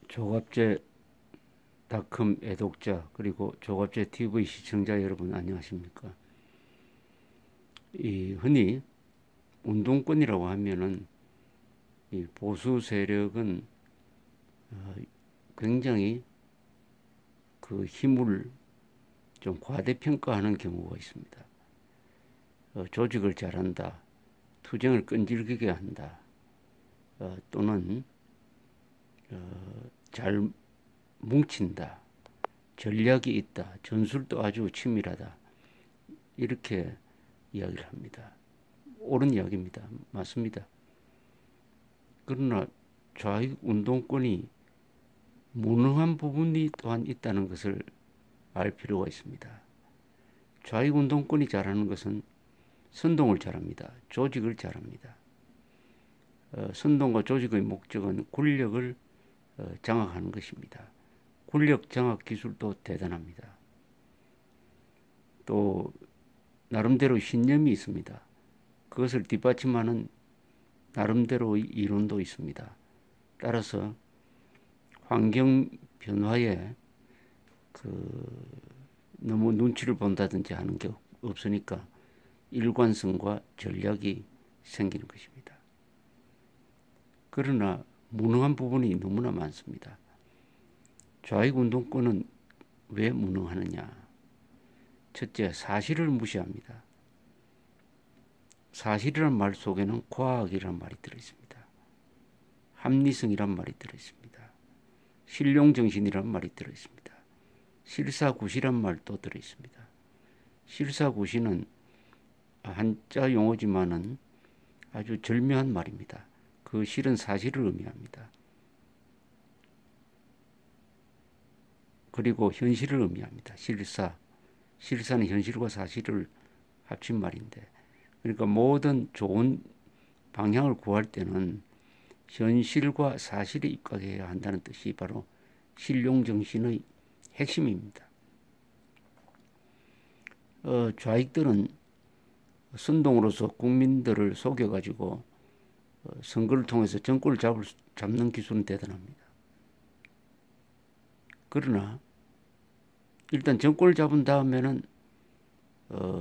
조갑제닷컴 애독자 그리고 조갑제 TV 시청자 여러분 안녕하십니까? 이 흔히 운동권이라고 하면은 이 보수 세력은 굉장히 그 힘을 좀 과대평가하는 경우가 있습니다. 조직을 잘한다, 투쟁을 끈질기게 한다, 또는 잘 뭉친다, 전략이 있다, 전술도 아주 치밀하다 이렇게 이야기를 합니다. 옳은 이야기입니다. 맞습니다. 그러나 좌익 운동권이 무능한 부분이 또한 있다는 것을 알 필요가 있습니다. 좌익 운동권이 잘하는 것은 선동을 잘합니다. 조직을 잘합니다. 선동과 조직의 목적은 권력을 장악하는 것입니다. 권력 장악 기술도 대단합니다. 또 나름대로 신념이 있습니다. 그것을 뒷받침하는 나름대로의 이론도 있습니다. 따라서 환경 변화에 너무 눈치를 본다든지 하는 게 없으니까 일관성과 전략이 생기는 것입니다. 그러나 무능한 부분이 너무나 많습니다. 좌익 운동권은 왜 무능하느냐? 첫째, 사실을 무시합니다. 사실이란 말 속에는 과학이란 말이 들어있습니다. 합리성이란 말이 들어있습니다. 실용정신이란 말이 들어있습니다. 실사구시란 말도 들어있습니다. 실사구시는 한자 용어지만은 아주 절묘한 말입니다. 그 실은 사실을 의미합니다. 그리고 현실을 의미합니다. 실사는 현실과 사실을 합친 말인데, 그러니까 모든 좋은 방향을 구할 때는 현실과 사실에 입각해야 한다는 뜻이 바로 실용정신의 핵심입니다. 좌익들은 선동으로서 국민들을 속여가지고 선거를 통해서 정권을 잡는 기술은 대단합니다. 그러나 일단 정권을 잡은 다음에는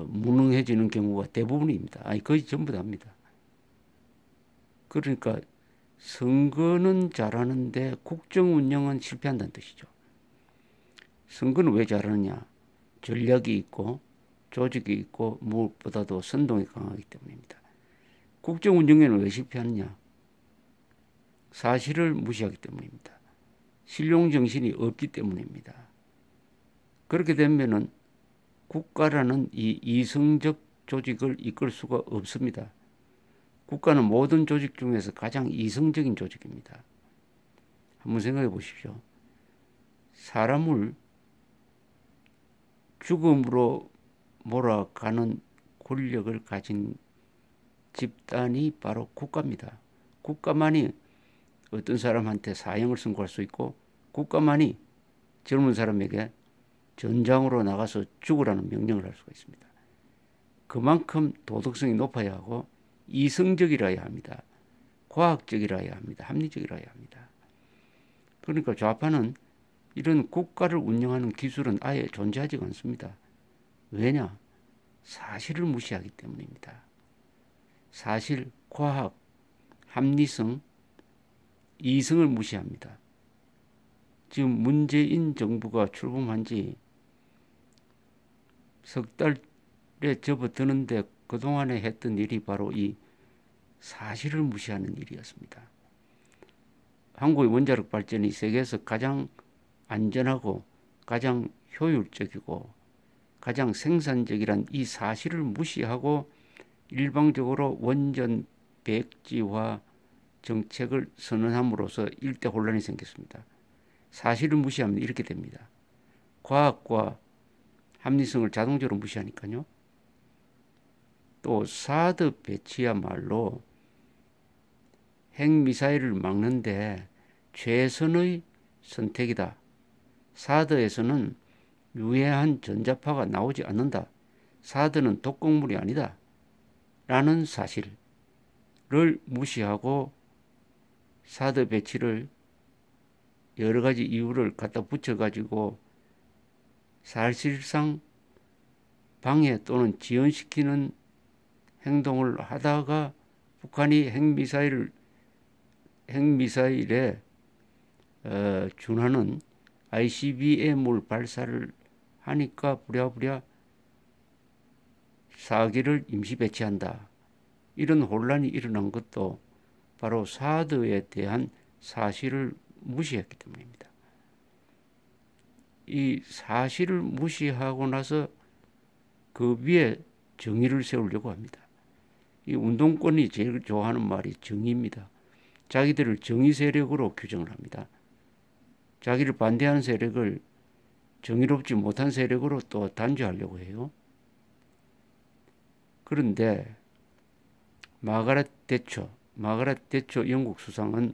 무능해지는 경우가 대부분입니다. 아니 거의 전부 다입니다. 그러니까 선거는 잘하는데 국정 운영은 실패한다는 뜻이죠. 선거는 왜 잘하느냐? 전략이 있고 조직이 있고 무엇보다도 선동이 강하기 때문입니다. 국정 운영에는 왜 실패하느냐? 사실을 무시하기 때문입니다. 실용정신이 없기 때문입니다. 그렇게 되면은 국가라는 이 이성적 조직을 이끌 수가 없습니다. 국가는 모든 조직 중에서 가장 이성적인 조직입니다. 한번 생각해 보십시오. 사람을 죽음으로 몰아가는 권력을 가진 집단이 바로 국가입니다. 국가만이 어떤 사람한테 사형을 선고할 수 있고 국가만이 젊은 사람에게 전장으로 나가서 죽으라는 명령을 할 수가 있습니다. 그만큼 도덕성이 높아야 하고 이성적이라야 합니다. 과학적이라야 합니다. 합리적이라야 합니다. 그러니까 좌파는 이런 국가를 운영하는 기술은 아예 존재하지 않습니다. 왜냐? 사실을 무시하기 때문입니다. 사실, 과학, 합리성, 이성을 무시합니다. 지금 문재인 정부가 출범한 지 석 달에 접어드는데 그동안에 했던 일이 바로 이 사실을 무시하는 일이었습니다. 한국의 원자력 발전이 세계에서 가장 안전하고 가장 효율적이고 가장 생산적이란 이 사실을 무시하고 일방적으로 원전 백지화 정책을 선언함으로써 일대 혼란이 생겼습니다. 사실을 무시하면 이렇게 됩니다. 과학과 합리성을 자동적으로 무시하니까요. 또 사드 배치야말로 핵미사일을 막는데 최선의 선택이다. 사드에서는 유해한 전자파가 나오지 않는다. 사드는 독극물이 아니다. 라는 사실을 무시하고 사드 배치를 여러 가지 이유를 갖다 붙여가지고 사실상 방해 또는 지연시키는 행동을 하다가 북한이 핵미사일에 준하는 ICBM을 발사를 하니까 부랴부랴 4기를 임시 배치한다. 이런 혼란이 일어난 것도 바로 사드에 대한 사실을 무시했기 때문입니다. 이 사실을 무시하고 나서 그 위에 정의를 세우려고 합니다. 이 운동권이 제일 좋아하는 말이 정의입니다. 자기들을 정의 세력으로 규정을 합니다. 자기를 반대하는 세력을 정의롭지 못한 세력으로 또 단죄하려고 해요. 그런데 마가렛 대처 영국 수상은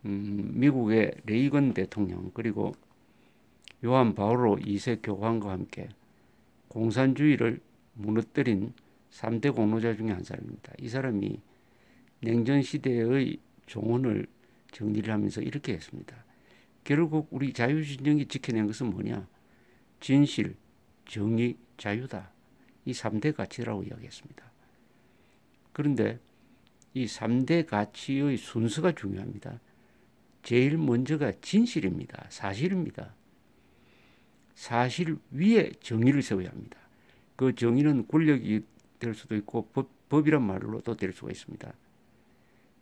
미국의 레이건 대통령 그리고 요한 바오로 2세 교황과 함께 공산주의를 무너뜨린 3대 공로자 중에 한 사람입니다. 이 사람이 냉전시대의 종언을 정리를 하면서 이렇게 했습니다. 결국 우리 자유진영이 지켜낸 것은 뭐냐? 진실, 정의, 자유다. 이 3대 가치라고 이야기했습니다. 그런데 이 3대 가치의 순서가 중요합니다. 제일 먼저가 진실입니다. 사실입니다. 사실 위에 정의를 세워야 합니다. 그 정의는 권력이 될 수도 있고 법이란 말로도 될 수가 있습니다.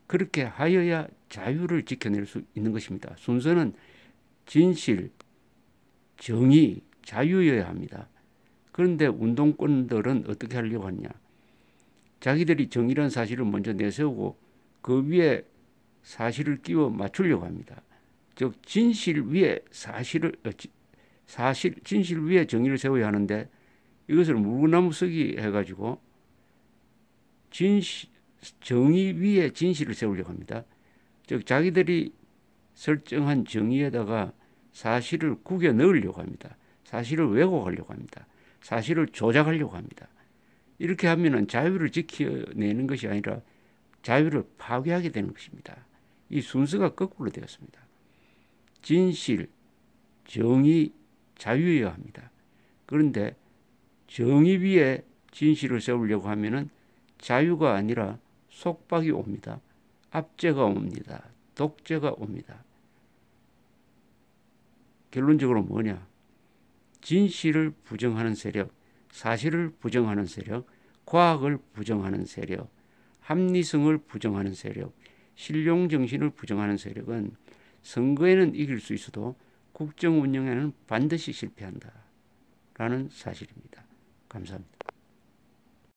그렇게 하여야 자유를 지켜낼 수 있는 것입니다. 순서는 진실, 정의, 자유여야 합니다. 그런데 운동권들은 어떻게 하려고 하냐? 자기들이 정의란 사실을 먼저 내세우고 그 위에 사실을 끼워 맞추려고 합니다. 즉 진실 위에 진실 위에 정의를 세워야 하는데 이것을 물구나무 서기 해가지고 정의 위에 진실을 세우려고 합니다. 즉 자기들이 설정한 정의에다가 사실을 구겨 넣으려고 합니다. 사실을 왜곡하려고 합니다. 사실을 조작하려고 합니다. 이렇게 하면은 자유를 지켜내는 것이 아니라 자유를 파괴하게 되는 것입니다. 이 순서가 거꾸로 되었습니다. 진실, 정의, 자유여야 합니다. 그런데 정의 위에 진실을 세우려고 하면은 자유가 아니라 속박이 옵니다. 압제가 옵니다. 독재가 옵니다. 결론적으로 뭐냐? 진실을 부정하는 세력, 사실을 부정하는 세력, 과학을 부정하는 세력, 합리성을 부정하는 세력, 실용정신을 부정하는 세력은 선거에는 이길 수 있어도 국정 운영에는 반드시 실패한다. 라는 사실입니다. 감사합니다.